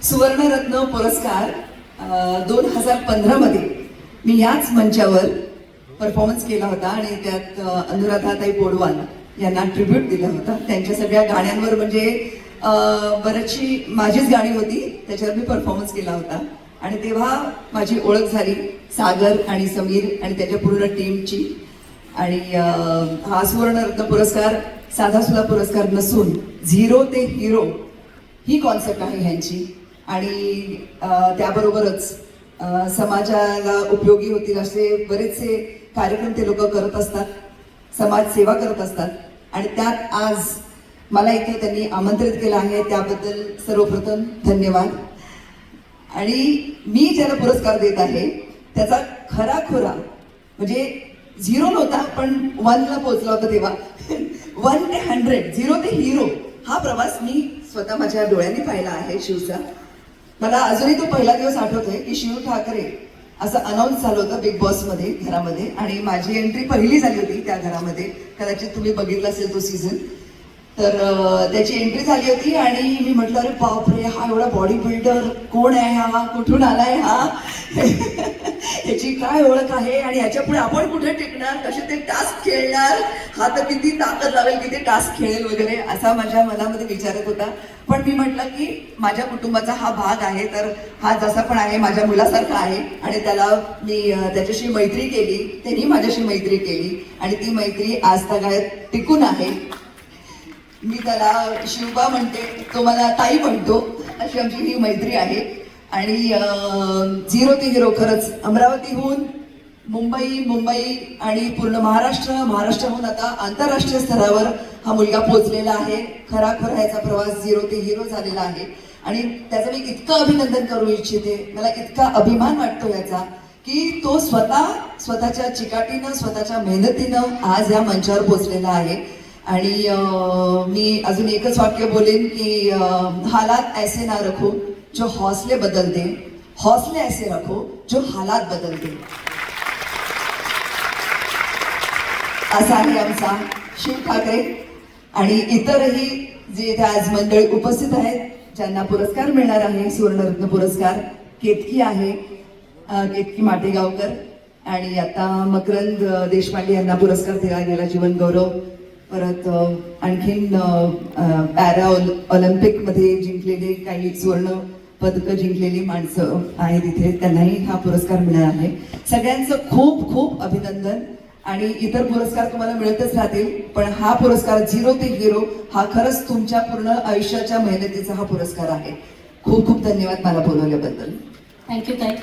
सुवर्णरत्न पुरस्कार 2015 मध्ये मी याच मंचावर परफॉर्मन्स केला होता आणि त्यात अनुराधाताई पोडवाल यांना ट्रिब्यूट दिला होता. त्यांच्या सगळ्या गाण्यांवर म्हणजे बरीचशी माझीच गाणी होती, त्याच्यावर मी परफॉर्मन्स केला होता. आणि तेव्हा माझी ओळख झाली सागर आणि समीर आणि त्याच्या पूर्ण टीमची. आणि हा सुवर्णरत्न पुरस्कार साधा सुद्धा पुरस्कार नसून झिरो ते हिरो ही कॉन्सेप्ट आहे ह्यांची. आणि त्याबरोबरच समाजाला उपयोगी होतील असे बरेचसे कार्यक्रम ते लोक करत असतात, समाजसेवा करत असतात. आणि त्यात आज मला इथे त्यांनी आमंत्रित केलं आहे, त्याबद्दल सर्वप्रथम धन्यवाद. आणि मी ज्याला पुरस्कार देत आहे त्याचा खराखुरा म्हणजे 0 नव्हता पण 1 ला पोहोचला होता तेव्हा. 1 ते 100, 0 ते हिरो हा प्रवास मी स्वतः माझ्या डोळ्यांनी पाहिला आहे शिवचा. मला अजूनही तो पहिला दिवस आठवतोय की शिव ठाकरे असं अनाऊन्स झालं होतं बिग बॉस मध्ये घरामध्ये आणि माझी एंट्री पहिली झाली होती त्या घरामध्ये. कदाचित तुम्ही बघितलं असेल तो सीझन. तर त्याची एंट्री झाली होती आणि मी म्हटलं अरे बापरे, हा एवढा बॉडी बिल्डर कोण आहे, हा कुठून आलाय, हा याची काय ओळख आहे आणि याच्या पुढे आपण कुठे टिकणार, कसे ते टास्क खेळणार, हा तर किती ताकद लावेल, किती टास्क खेळेल वगैरे असा माझ्या मनामध्ये विचारत होता. पण मी म्हटलं की माझ्या कुटुंबाचा हा भाग आहे, तर हा जसा पण आहे माझ्या मुलासारखा आहे आणि त्याला मी त्याच्याशी मैत्री केली, त्यांनी माझ्याशी मैत्री केली आणि ती मैत्री आज तगायत टिकून आहे. मी त्याला शिवबा म्हणते, तो मला ताई म्हणतो, अशी आमची ही मैत्री आहे. आणि 0 ते हिरो खरंच अमरावतीहून मुंबई आणि पूर्ण महाराष्ट्राहून आता आंतरराष्ट्रीय स्तरावर हा मुलगा पोहोचलेला आहे. खराखुरा याचा प्रवास 0 ते हिरो झालेला आहे आणि त्याचं मी इतकं अभिनंदन करू इच्छिते. मला इतका अभिमान वाटतो याचा की तो स्वतःच्या चिकाटीनं, स्वतःच्या मेहनतीनं आज या मंचावर पोहोचलेला आहे. आणि मी अजून एकच वाक्य बोलेन की हालात ऐसे ना रखो जो हौसले बदल दे, हौसले ऐसे रखो जो हालात बदल दे. असा आहे आमचा शिव ठाकरे. आणि इतरही जे इथे आज मंडळी उपस्थित आहेत ज्यांना पुरस्कार मिळणार आहे सुवर्णरत्न पुरस्कार. केतकी आहे, केतकी माटेगावकर. आणि आता मकरंद देशपांडे यांना पुरस्कार दिला गेला जीवन गौरव. परत आणखीन पॅरा ऑलिम्पिक मध्ये जिंकलेले काही सुवर्ण पदक जिंकलेली माणसं आहेत इथे, त्यांनाही हा पुरस्कार मिळाला आहे. सगळ्यांचं खूप खूप अभिनंदन. आणि इतर पुरस्कार तुम्हाला मिळतच राहतील, पण हा पुरस्कार 0 ते हिरो हा खरंच तुमच्या पूर्ण आयुष्याच्या मेहनतीचा हा पुरस्कार आहे. खूप खूप धन्यवाद मला बोलवल्याबद्दल. थँक्यू ताई.